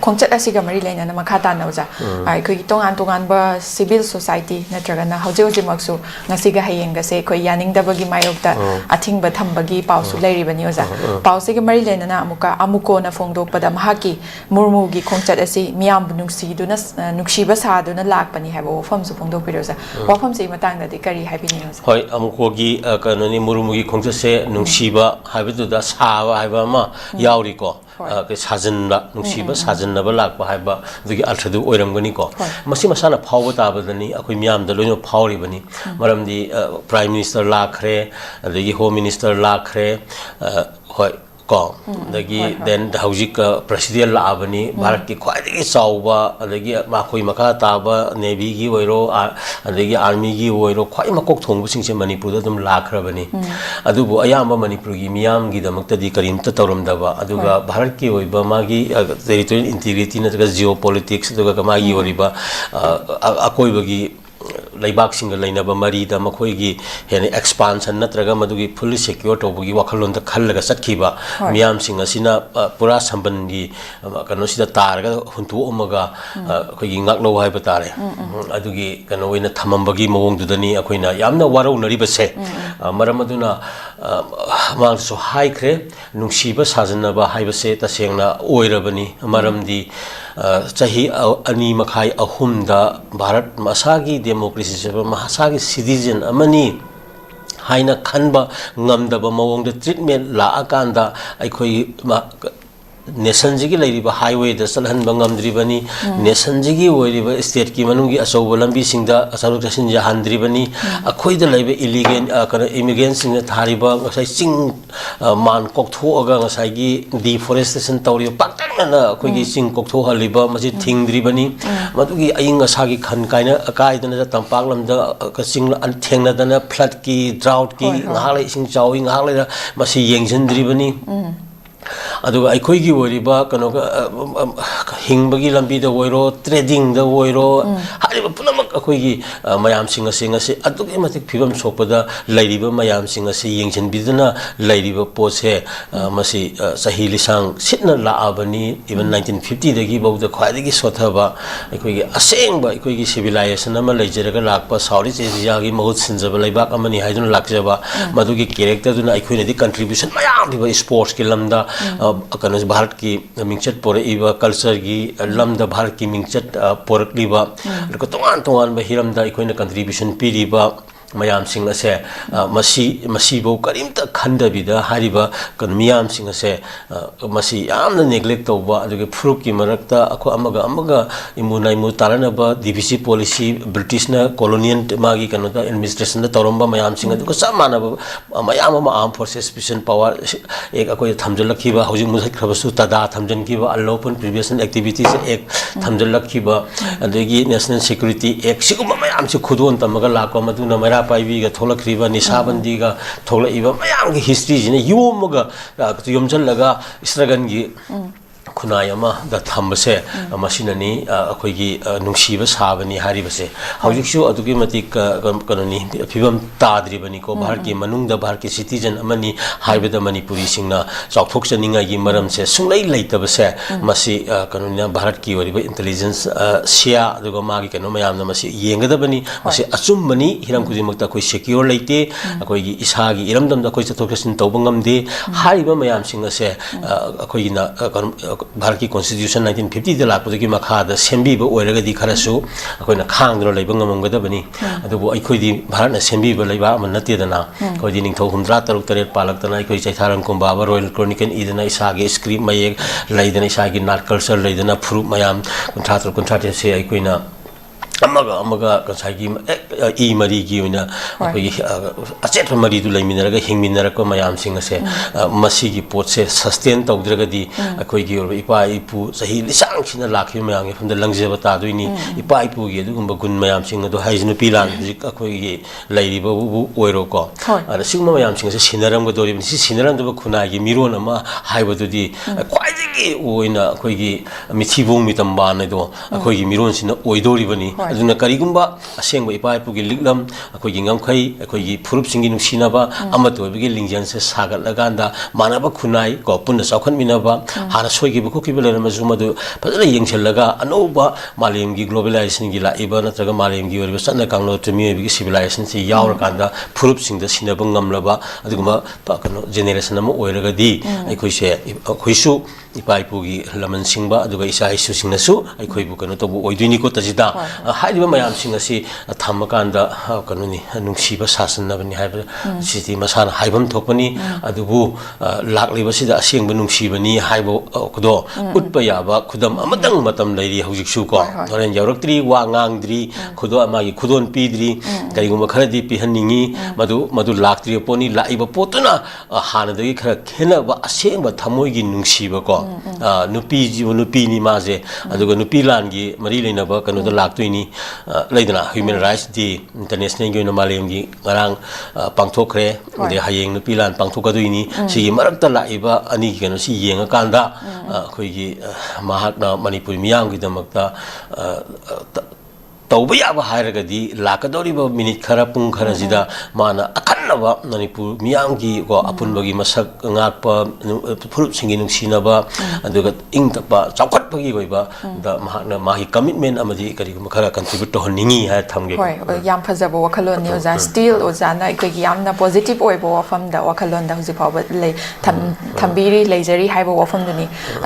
khongchat asiga mari laina makha ta nauja ai khoi tongan tongan ba civil society natragana hauji hauji maksu ngasiga hayenga se khoi yaning dabagi mayokta athing ba thambagi pausu lairi bani oja pausi ga mari laina na amuko na phongdok pada mahaki murmu gi khongchat asi miyam nungsi duna nuksiba sa duna lakpani haibo wafam su phongdok piroja wafam se matang da de kari haibini oja hoi amuko gi kanoni murmu gi khongchat se nungsiba haibu da sawa haiba ma yauri ko ke sajanba nungsiba sajanba lakpa haiba dugi althadu oiramgani ko masi masana phawba tabadani akoi miyam da loino phawri bani maramdi prime minister lakhre adagi home minister lakhre hoi ko adagi then haujik president laabani bharat ki khwaidagi chawba adagi makoi makha taba navy gi oiro adagi army gi oiro khwai makok thongbu singse manipur da dum lakhrabani adubu ayamba manipur gi miyam gi damakta di karimta tawramdaba aduga bharat ki oiba magi territorial integrity na geopolitics aduga kamagi oriba akoibagi laibak singa lainaba marida makhoi hene expansion natraga madugi fully secure tobugi wakhalon da khallaga sakhiba miyam singa sina pura samban gi kano sida targa huntu omaga khoi ngaklo hai batare adugi kano oina thamambagi mawong dudani akhoina yamna warau nariba se maramaduna mang so haikre nungsiba sajanaba haibase tasengna oirabani maramdi chahi ani makhai ahumda bharat masagi democracy masagi citizen amani haina khanba ngamdaba mawongda treatment la akanda aikhoi nation jigi lairiba highway da salhan bangam dribani nation jigi oiriba state ki manungi asoba lambi singda asaru tasin ja handribani akhoi da laiba illegal kana immigrants sing thariba ngasai sing man koktho aga ngasai gi deforestation tawri pakna akhoi gi sing koktho haliba maji thingdribani madugi aying asagi khan kaina akai dana tampak lamda ka sing an thengna dana flood ki drought ki ngalai sing chawi ngalai masi yengjandribani aduga aikhoigi woriba kanoga hingbagi lambi da woiro trading da woiro hariba punamak akhoigi mayam singa singa se adugi matik phibam sokpada lairiba mayam singa se yengchen biduna lairiba pose masi sahi lisang sitna laabani even 1950 dagi bauda khwaidagi sothaba aikhoigi asengba aikhoigi civilization ama leijeraga lakpa Southeast Asia gi mahut sinjaba laibak amani haidun lakjaba madugi character duna aikhoina di contribution mayam diba sports ki lamda कनस Bharat की मिंगचट पोरइबा culture की lambda Bharat की मिंगचट पोरकलिबा लको तोंगान तोंगान बा हिरमदा इकोइना contribution पीरिबा mayam sing ase masi bo karimta khandabida hariba kan miyam sing ase masi yamna neglect tawba aduge fruit ki marakta akho amaga imunai mu tarana ba DVC policy British na colonial magi kanota administration da toromba mayam sing adu ko samana mayam ma armed forces special power ek akoi thamjalakhiba hoji muzak khabasu tada thamjankiba allopun previous activities ek thamjalakhiba adegi national security ek siguma mayam se khudon tamaga lakwa maduna mara पाइबी का थोलक रिबा निशाबंदी का थोला इबा मयाम की history जिने योम मगा योमचल लगा स्ट्रगन की खुनायमा the थम्बसे मसिननी अखोगी नुंसीबा साबनी हारिबसे हौजिकसु अदुगी मतिक कननी फिबम ताद्रिबनी को भारत की मनुंग द भारत की सिटीजन अमनी हाइबद मणिपुरी सिंगना चौथोकचनिंगा की मरमसे सुंगलै लैतबसे मसि कननी भारत की ओरिबा इंटेलिजेंस सिया अदुगा मागी कनो मयामना मसि येंगदबनी मसि अचुमबनी हिरम खुजिमक्ता कोइ सिक्योर लैते अखोगी इसागी इरमदमदा कोइ चौथोकचन तौबंगमदे हारिबा मयाम सिंगसे अखोगी ना भारत की कॉन्स्टिट्यूशन 1950 दा लापदगी मखादा सेंबीबा ओइरगदी खरसु अखोइना खांगदरो लैबा ngамगदबनी अदुबो अखोइदी भारत ना सेंबीबा लैबा मनतेदना अखोइदी निंगथौ 136 पालक्तना अखोइ चैथारम कुंबाबा रॉयल क्रॉनिकल इदना इसागे स्क्रिप्ट मयेक लैदना इसागे नाट कल्चर लैदना फ्रू मयाम 136 से अखोइना अमगा कसागी ई मरी की ओइना अखोइ अचेत मरी दु लैमिनरगा हिंगमिनरको मयाम सिंग से मसी की पोट से सस्टेन तौद्रगदी अखोइ की ओर इपा इपु सही लिसांग सिना लाखि मयांगे फुंद लंगजेबा तादुइनी इपा इपु गे दुगुंबा गुन मयाम सिंग दो हाइजनु पिलान जिक अखोइ गे लैरिबा बु ओइरो को अर सिंगमा मयाम सिंग से सिनरम गदोरि सि सिनरम दब खुनागी मिरोन अमा हाइबदुदी क्वाइ ꯈ꯭ꯋꯥꯏꯗꯒꯤ ꯑꯣꯏꯅ ꯑꯩꯈꯣꯏꯒꯤ ꯃꯤꯊꯤꯕꯣꯡ ꯃꯤꯇꯝꯕꯥꯟ ꯍꯥꯏꯗꯣ ꯑꯩꯈꯣꯏꯒꯤ ꯃꯤꯔꯣꯟꯁꯤꯅ ꯑꯣꯏꯗꯣꯔꯤꯕꯅꯤ ꯑꯗꯨꯅ ꯀꯔꯤꯒꯨꯝꯕ ꯑꯁꯦꯡꯕ ꯏꯄꯥ ꯏꯄꯨꯒꯤ ꯂꯤꯛꯂꯝ ꯑꯩꯈꯣꯏꯒꯤ ꯉꯝꯈꯩ ꯑꯩꯈꯣꯏꯒꯤ ꯐꯨꯔꯨꯞꯁꯤꯡꯒꯤ ꯅꯨꯡꯁꯤꯅꯕ ꯑꯃꯠꯇ ꯑꯣꯏꯕꯒꯤ ꯂꯤꯡꯖꯦꯜꯁꯦ ꯁꯥꯒꯠꯂꯀꯥꯟꯗ ꯃꯥꯟꯅꯕ ꯈꯨꯟꯅꯥꯏ ꯀꯣ ꯄꯨꯟꯅ ꯆꯥꯎꯈꯠꯃꯤꯟꯅꯕ ꯍꯥꯟꯅ ꯁꯣꯏꯈꯤꯕ ꯈꯣꯠꯈꯤꯕ ꯂꯩꯔꯝꯃꯁꯨ ꯃꯗꯨ ꯐꯖꯅ ꯌꯦꯡꯁꯤꯜꯂꯒ ꯑꯅꯧꯕ ꯃꯥꯂꯦꯝꯒꯤ ꯒ꯭ꯂꯣꯕꯦꯂꯥꯏꯖꯦꯁꯟꯒꯤ ꯂꯥꯛꯏꯕ ꯅꯠꯇ꯭ꯔꯒ ꯃꯥꯂꯦꯝꯒꯤ ꯑꯣꯏꯔꯤꯕ ꯆꯠꯅ ꯀꯥꯡꯂꯣꯟ ꯃꯤꯑꯣꯏꯕꯒꯤ ꯁꯤꯚꯤꯂꯥꯏꯖꯦꯁꯟꯁꯤ ꯌꯥꯎꯔꯀꯥꯟꯗ ꯐꯨꯔꯨꯞꯁꯤꯡꯗ ꯁꯤꯟꯅꯕ ꯉꯝꯂꯕ ꯑꯗꯨꯒꯨꯝꯕ ꯀꯩꯅꯣ ꯖꯦꯅꯦꯔꯦꯁꯟ ꯑꯃ ꯑꯣꯏꯔꯒꯗꯤ ꯑꯩꯈꯣꯏꯁꯨ ꯏꯄꯥ ꯏꯄꯨꯒꯤ ꯂꯃꯟ ꯁꯤꯡꯕ ꯑꯗꯨꯒ ꯏꯆꯥ ꯏꯁꯨꯁꯤꯡꯅꯁꯨ ꯑꯩꯈꯣꯏꯕꯨ ꯀꯩꯅꯣ ꯇꯧꯕ ꯑꯣꯏꯗꯣꯏꯅꯤꯀꯣ ꯇꯁꯤꯗ ꯍꯥꯏꯔꯤꯕ ꯃꯌꯥꯝꯁꯤꯡ ꯑꯁꯤ ꯊꯝꯃꯀꯥꯟꯗ ꯀꯩꯅꯣꯅꯤ ꯅꯨꯡꯁꯤꯕ ꯁꯥꯁꯟꯅꯕꯅꯤ ꯍꯥꯏꯕ ꯁꯤꯗꯤ ꯃꯁꯥꯅ ꯍꯥꯏꯐꯝ ꯊꯣꯛꯄꯅꯤ ꯑꯗꯨꯕꯨ ꯂꯥꯛꯂꯤꯕꯁꯤꯗ ꯑꯁꯦꯡꯕ ꯅꯨꯡꯁꯤꯕꯅꯤ ꯍꯥꯏꯕꯗꯣ ꯎꯠꯄ ꯌꯥꯕ ꯈꯨꯗꯝ ꯑꯃꯇꯪ ꯃꯇꯝ ꯂꯩꯔꯤ ꯍꯧꯖꯤꯛꯁꯨ ꯀꯣ ꯍꯣꯔꯦꯟ ꯌꯧꯔꯛꯇ꯭ꯔꯤ ꯋꯥ ꯉꯥꯡꯗ꯭ꯔꯤ ꯃꯥꯒꯤ ꯈꯨꯗꯣꯟ ꯄꯤꯗ꯭ꯔꯤ ꯀꯔꯤꯒꯨꯝꯕ ꯈꯔꯗꯤ ꯄꯤꯍꯟꯅꯤꯡꯉꯤ ꯃꯗꯨ ꯂꯥꯛꯇ꯭ꯔꯤꯕ ꯄꯣꯠꯅꯤ ꯂꯥꯛꯏꯕ ꯄꯣꯠꯇꯨꯅ ꯍꯥꯟꯅꯗꯒꯤ ꯈꯔ ꯈꯦꯠꯅꯕ ꯑꯁꯦꯡꯕ ꯊꯃꯣꯏꯒꯤ ꯅꯨꯡꯁꯤꯕ ꯀꯣ ꯅꯨꯄꯤꯁꯤꯕꯨ ꯅꯨꯄꯤꯅꯤ ꯃꯥꯁꯦ ꯑꯗꯨꯒ ꯅꯨꯄꯤ ꯂꯥꯟꯒꯤ ꯃꯔꯤ ꯂꯩꯅꯕ ꯀꯩꯅꯣꯗ ꯂꯥꯛꯇꯣꯏꯅꯤ ꯂꯩꯗꯅ ꯍ꯭ꯌꯨꯃꯦꯟ ꯔꯥꯏꯠꯁ ꯗꯦ ꯏꯟꯇꯔꯅꯦꯁꯅꯦꯜꯒꯤ ꯑꯣꯏꯅ ꯃꯥꯂꯦꯝꯒꯤ ꯉꯔꯥꯡ ꯄꯥꯡꯊꯣꯛꯈ꯭ꯔꯦ ꯑꯗꯩ ꯍꯌꯦꯡ ꯅꯨꯄꯤ ꯂꯥꯟ ꯄꯥꯡꯊꯣꯛꯀꯗꯣꯏꯅꯤ ꯁꯤꯒꯤ ꯃꯔꯛꯇ ꯂꯥꯛꯏꯕ ꯑꯅꯤꯒꯤ ꯀꯩꯅꯣꯁꯤ ꯌꯦꯡꯉꯀꯥꯟꯗ ꯑꯩꯈꯣꯏꯒꯤ ꯃꯍꯥꯛꯅ ꯃꯅꯤꯄꯨꯔꯤ ꯃꯤꯌꯥꯝꯒꯤꯗꯃꯛꯇ ꯇꯧꯕ ꯌꯥꯕ ꯍꯥꯏꯔꯒꯗꯤ ꯂꯥꯛꯀꯗꯧꯔꯤꯕ ꯃꯤꯅꯤꯠ ꯈꯔ ꯄꯨꯡ ꯈꯔꯁꯤꯗ ꯃꯥꯅ ꯑꯈꯟꯅꯕ ꯃꯅꯤꯄꯨꯔ ꯃꯤꯌꯥꯝꯒꯤ ꯀꯣ ꯑꯄꯨꯟꯕꯒꯤ ꯃꯁꯛ ꯉꯥꯛꯄ ꯐꯨꯔꯨꯞꯁꯤꯡꯒꯤ ꯅꯨꯡꯁꯤꯅꯕ ꯑꯗꯨꯒ ꯏꯪ ꯇꯞꯄ ꯆꯥꯎꯈꯠꯄꯒꯤ ꯑꯣꯏꯕ ꯃꯍꯥꯛꯅ ꯃꯥꯒꯤ ꯀꯃꯤꯠꯃꯦꯟ ꯑꯃꯗꯤ ꯀꯔꯤꯒꯨꯝꯕ ꯈꯔ ꯀꯟꯇ꯭ꯔꯤꯕ꯭ꯌꯨꯠ ꯇꯧꯍꯟꯅꯤꯡꯉꯤ ꯍꯥꯏꯔ ꯊꯝꯒꯦ ꯍꯣꯏ ꯌꯥꯝ ꯐꯖꯕ ꯋꯥꯈꯜꯂꯣꯟꯅꯤ ꯑꯣꯖꯥ ꯁ꯭ꯇꯤꯜ ꯑꯣꯖꯥꯅ ꯑꯩꯈꯣꯏꯒꯤ ꯌꯥꯝꯅ ꯄꯣꯖꯤꯇꯤꯚ ꯑꯣꯏꯕ ꯋꯥꯐꯝꯗ ꯋꯥꯈꯜꯂꯣꯟꯗ ꯍꯧꯖꯤꯛ ꯐꯥꯎꯕ ꯊꯝꯕꯤꯔꯤ ꯂꯩꯖꯔꯤ ꯍꯥꯏꯕ ꯋꯥꯐꯝꯗꯨꯅꯤ